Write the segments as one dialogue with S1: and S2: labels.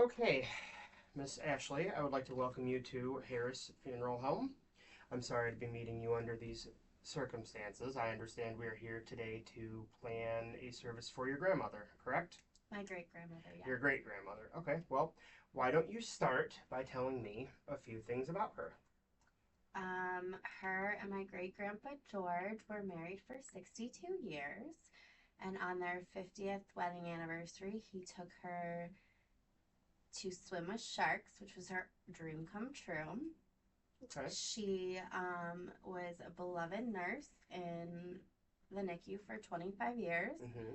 S1: Okay, Miss Ashley, I would like to welcome you to Harris Funeral Home. I'm sorry to be meeting you under these circumstances. I understand we are here today to plan a service for your grandmother, correct?
S2: My great grandmother, yeah.
S1: Your great grandmother. Okay, well, why don't you start by telling me a few things about her?
S2: Her and my great grandpa George were married for 62 years, and on their 50th wedding anniversary, he took her to swim with sharks, which was her dream come true.
S1: Okay.
S2: She was a beloved nurse in the NICU for 25 years.
S1: Mm-hmm.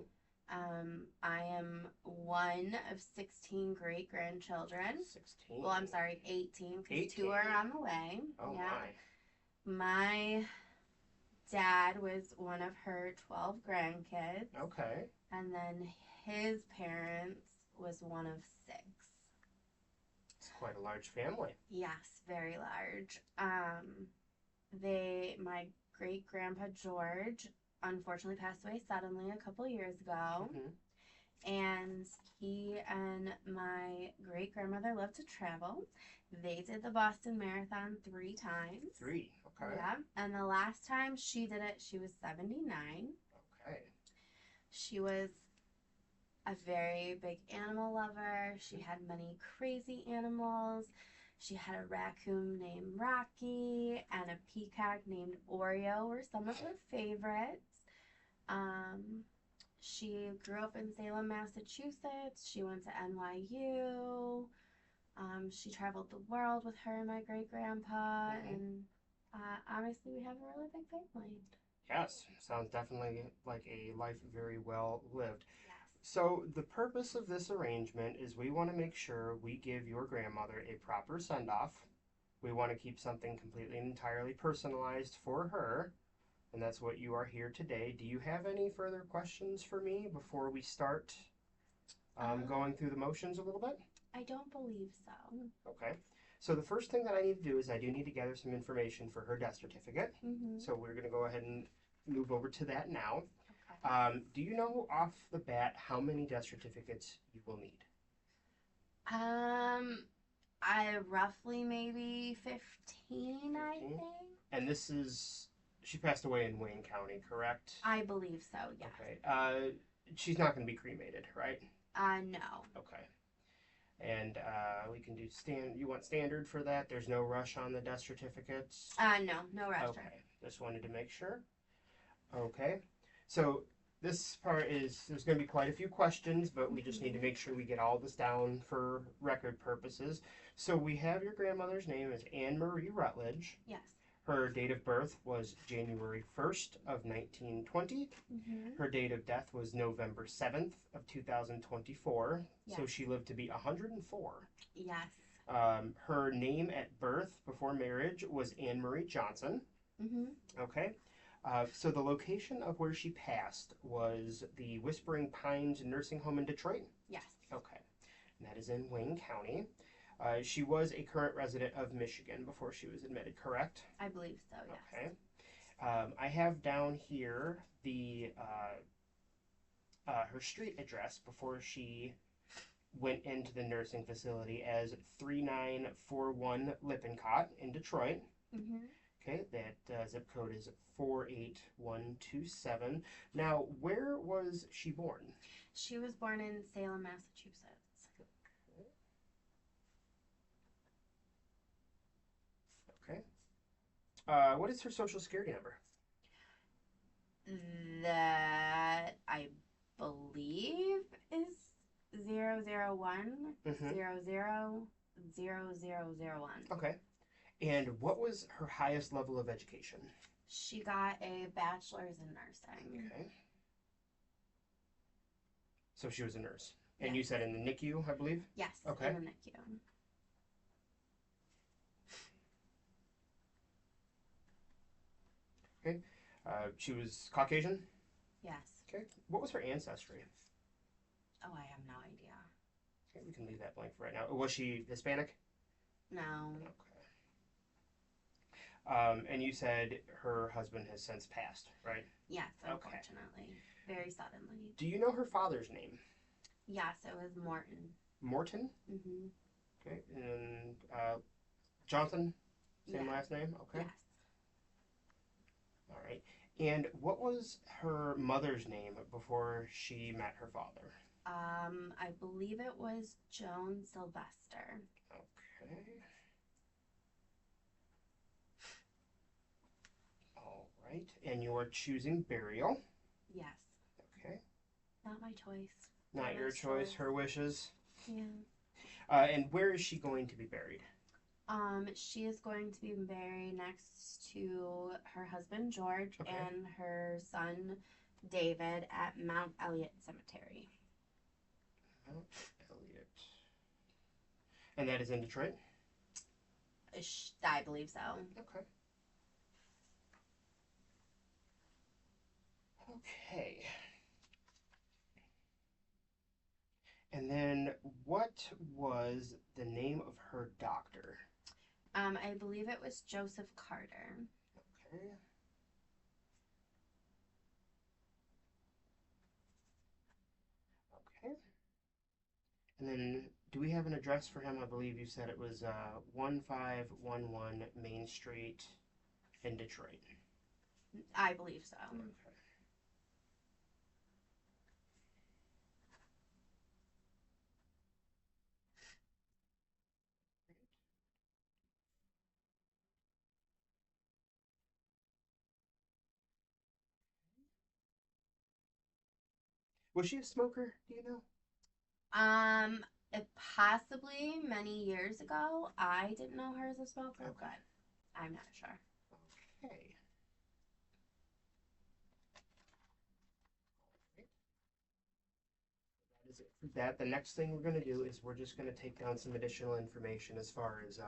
S2: I am one of 16 great grandchildren.
S1: 16.
S2: Well, I'm sorry, 18, because
S1: 18.
S2: two are on the way.
S1: Oh
S2: Yeah.
S1: my.
S2: My dad was one of her 12 grandkids.
S1: Okay.
S2: And then his parents was one of six.
S1: It's quite a large family.
S2: Yes, very large. My great grandpa George unfortunately passed away suddenly a couple years ago.
S1: Mm-hmm.
S2: And he and my great grandmother loved to travel. They did the Boston Marathon 3 times.
S1: 3. Okay.
S2: Yeah. And the last time she did it, she was 79.
S1: Okay.
S2: She was a very big animal lover. She had many crazy animals. She had a raccoon named Rocky and a peacock named Oreo were some of her favorites. Um, she grew up in Salem, Massachusetts. She went to NYU. She traveled the world with her and my great grandpa,
S1: Mm-hmm.
S2: and honestly, we have a really big family.
S1: Yes, sounds definitely like a life very well lived.
S2: Yes.
S1: So, the purpose of this arrangement is we want to make sure we give your grandmother a proper send off. We want to keep something completely and entirely personalized for her, and that's what you are here today. Do you have any further questions for me before we start going through the motions a little bit?
S2: I don't believe so.
S1: Okay. So, the first thing that I need to do is I do need to gather some information for her death certificate.
S2: Mm-hmm.
S1: So, we're going to go ahead and move over to that now.
S2: Okay.
S1: Do you know off the bat how many death certificates you will need?
S2: I roughly maybe 15, I
S1: 15?
S2: think.
S1: And she passed away in Wayne County, correct?
S2: I believe so, yes.
S1: Okay. She's not going to be cremated, right?
S2: No.
S1: Okay. And we can do you want standard for that? There's no rush on the death certificates?
S2: No rush.
S1: Okay. Just wanted to make sure. Okay. So this part there's going to be quite a few questions, but we just need to make sure we get all this down for record purposes. So we have your grandmother's name as Anne Marie Rutledge.
S2: Yes.
S1: Her date of birth was January 1st of 1920.
S2: Mm-hmm.
S1: Her date of death was November 7th of 2024.
S2: Yes.
S1: So she lived to be 104.
S2: Yes.
S1: Her name at birth before marriage was Anne Marie Johnson.
S2: Mm-hmm.
S1: Okay. So the location of where she passed was the Whispering Pines Nursing Home in Detroit?
S2: Yes.
S1: Okay. And that is in Wayne County. She was a current resident of Michigan before she was admitted, correct?
S2: I believe so, yes.
S1: Okay. I have down here her street address before she went into the nursing facility as 3941 Lippincott in Detroit.
S2: Mm-hmm.
S1: Okay, that zip code is 48127. Now, where was she born?
S2: She was born in Salem, Massachusetts.
S1: Okay. What is her social security number?
S2: That I believe is 001
S1: Mm-hmm.
S2: 000001.
S1: Okay. And what was her highest level of education?
S2: She got a bachelor's in nursing.
S1: Okay. So she was a nurse. And
S2: Yes.
S1: you said in the NICU, I believe?
S2: Yes,
S1: Okay.
S2: in the NICU.
S1: Okay. She was Caucasian?
S2: Yes.
S1: Okay. What was her ancestry?
S2: Oh, I have no idea.
S1: Okay, we can leave that blank for right now. Was she Hispanic?
S2: No.
S1: Okay. And you said her husband has since passed, right?
S2: Yes,
S1: Okay.
S2: unfortunately. Very suddenly.
S1: Do you know her father's name?
S2: Yes, it was Morton.
S1: Morton.
S2: Mm-hmm.
S1: Okay. And Johnson, same
S2: Yeah.
S1: last name. Okay.
S2: Yes.
S1: All right. And what was her mother's name before she met her father?
S2: I believe it was Joan Sylvester.
S1: Okay. All right. And you're choosing burial.
S2: Yes.
S1: Okay.
S2: Not my choice.
S1: Not your choice, her wishes.
S2: Yeah.
S1: And where is she going to be buried?
S2: She is going to be buried next to her husband George
S1: Okay.
S2: and her son David at Mount Elliott Cemetery.
S1: Mount Elliott. And that is in Detroit?
S2: I believe so.
S1: Okay. Okay. And then what was the name of her doctor?
S2: I believe it was Joseph Carter.
S1: Okay. Okay. And then do we have an address for him? I believe you said it was 1511 Main Street in Detroit.
S2: I believe so.
S1: Okay. Was she a smoker? Do you know?
S2: Um, Possibly many years ago. I didn't know her as a smoker,
S1: Okay.
S2: but I'm not sure.
S1: Okay. That is it for that. The next thing we're going to do is we're just going to take down some additional information as far as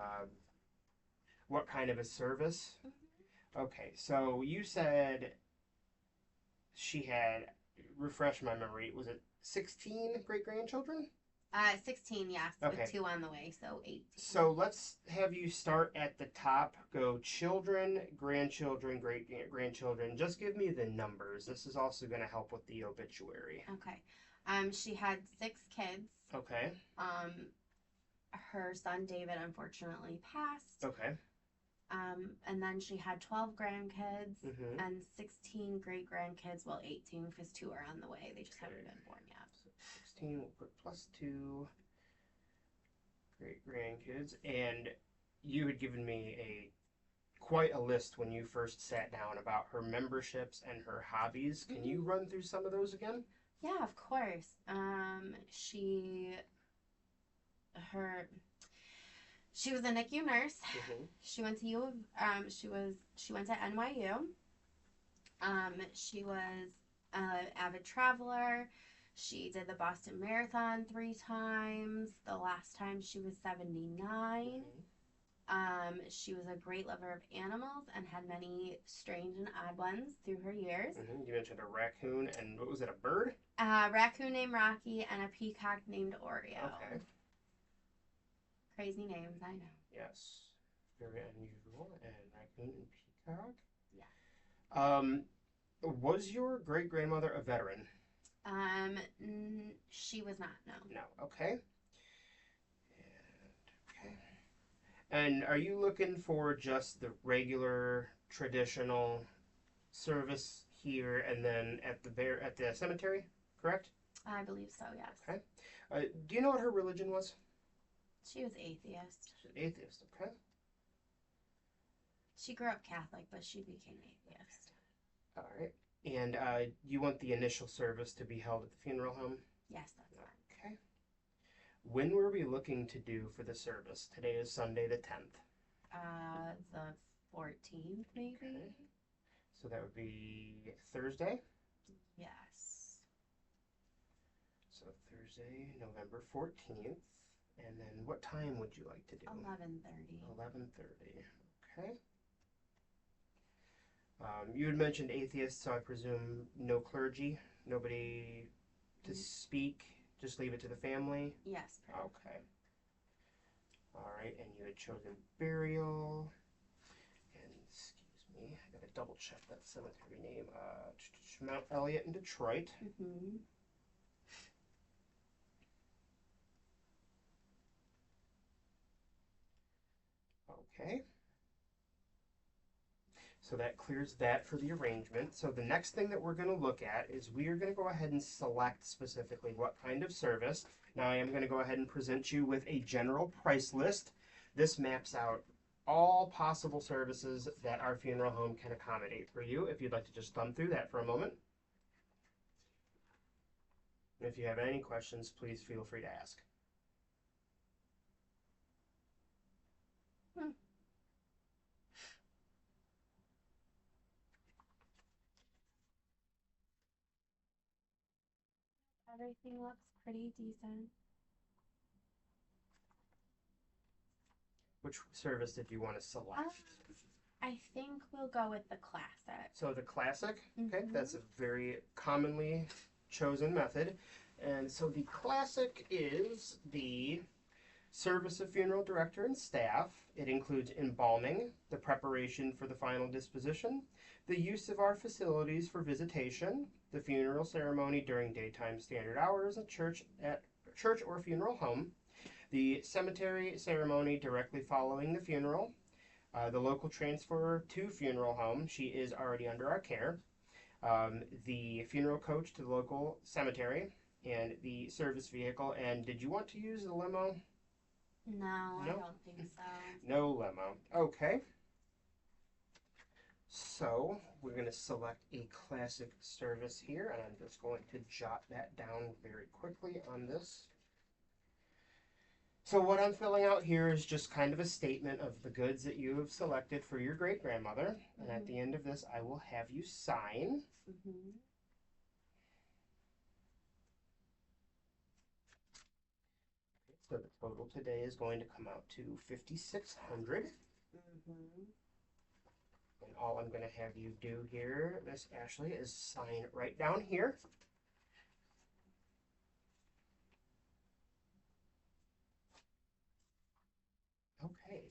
S1: what kind of a service. Okay, so you said she had, refresh my memory, was it 16 great grandchildren?
S2: 16, yes,
S1: Okay.
S2: with 2 on the way, so 18.
S1: So let's have you start at the top, go children, grandchildren, great grandchildren. Just give me the numbers. This is also going to help with the obituary.
S2: Okay. She had 6 kids.
S1: Okay.
S2: Her son David unfortunately passed.
S1: Okay.
S2: And then she had 12 grandkids
S1: Mm-hmm.
S2: and 16 great grandkids. Well, 18 because 2 are on the way. They just
S1: Okay.
S2: haven't been born yet.
S1: So 16, we'll put plus 2 great grandkids. And you had given me quite a list when you first sat down about her memberships and her hobbies. Can you run through some of those again?
S2: Yeah, of course. She was a NICU nurse.
S1: Mm-hmm.
S2: She went to she went to NYU. She was an avid traveler. She did the Boston Marathon 3 times. The last time she was 79. She was a great lover of animals and had many strange and odd ones through her years.
S1: Mm-hmm. You mentioned a raccoon and what was it, a bird?
S2: A raccoon named Rocky and a peacock named Oreo.
S1: Okay.
S2: Crazy names, I know.
S1: Yes. Very unusual. And raccoon and peacock.
S2: Yeah.
S1: Was your great grandmother a veteran?
S2: She was not, no.
S1: No. Okay. Okay. And are you looking for just the regular traditional service here and then at the cemetery? Correct.
S2: I believe so, yes.
S1: Okay. Do you know what her religion was?
S2: She was atheist.
S1: She's an atheist. Okay.
S2: She grew up Catholic, but she became atheist.
S1: All right. And you want the initial service to be held at the funeral home?
S2: Yes, that's fine.
S1: Okay. When were we looking to do for the service? Today is Sunday the 10th.
S2: The 14th, maybe?
S1: Okay. So that would be Thursday?
S2: Yes.
S1: So Thursday, November 14th. And then what time would you like to do?
S2: 11:30.
S1: 11:30. Okay. You had mentioned atheists, so I presume no clergy, nobody to speak, just leave it to the family?
S2: Yes.
S1: Okay. All right, and you had chosen burial. And excuse me, I gotta double check that cemetery name. Mount Elliott in Detroit.
S2: Mm-hmm.
S1: Okay. So that clears that for the arrangement. So the next thing that we're going to look at is we are going to go ahead and select specifically what kind of service. Now I am going to go ahead and present you with a general price list. This maps out all possible services that our funeral home can accommodate for you. If you'd like to just thumb through that for a moment. And if you have any questions, please feel free to ask.
S2: Hmm. Everything looks pretty decent.
S1: Which service did you want to select?
S2: I think we'll go with the classic.
S1: So the classic, okay,
S2: Mhm.
S1: that's a very commonly chosen method. And so the classic is the service of funeral director and staff. It includes embalming, the preparation for the final disposition, the use of our facilities for visitation, the funeral ceremony during daytime standard hours at church or funeral home, the cemetery ceremony directly following the funeral, the local transfer to funeral home. She is already under our care. The funeral coach to the local cemetery, and the service vehicle. And did you want to use the limo?
S2: No, I
S1: No?
S2: don't think so.
S1: No limo. Okay. So we're going to select a classic service here, and I'm just going to jot that down very quickly on this. So what I'm filling out here is just kind of a statement of the goods that you have selected for your great grandmother. And at the end of this, I will have you sign.
S2: Mm-hmm.
S1: So the total today is going to come out to $5,600.
S2: Mm-hmm.
S1: And all I'm going to have you do here, Miss Ashley, is sign right down here. Okay.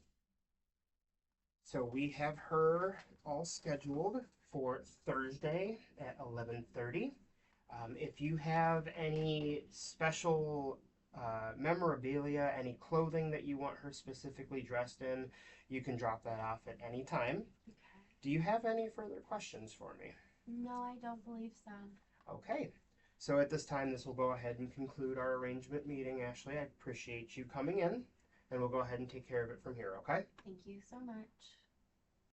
S1: So we have her all scheduled for Thursday at 11:30. If you have any special memorabilia, any clothing that you want her specifically dressed in, you can drop that off at any time.
S2: Okay.
S1: Do you have any further questions for me?
S2: No, I don't believe so.
S1: Okay. So at this time, this will go ahead and conclude our arrangement meeting, Ashley. I appreciate you coming in, and we'll go ahead and take care of it from here, okay?
S2: Thank you so much.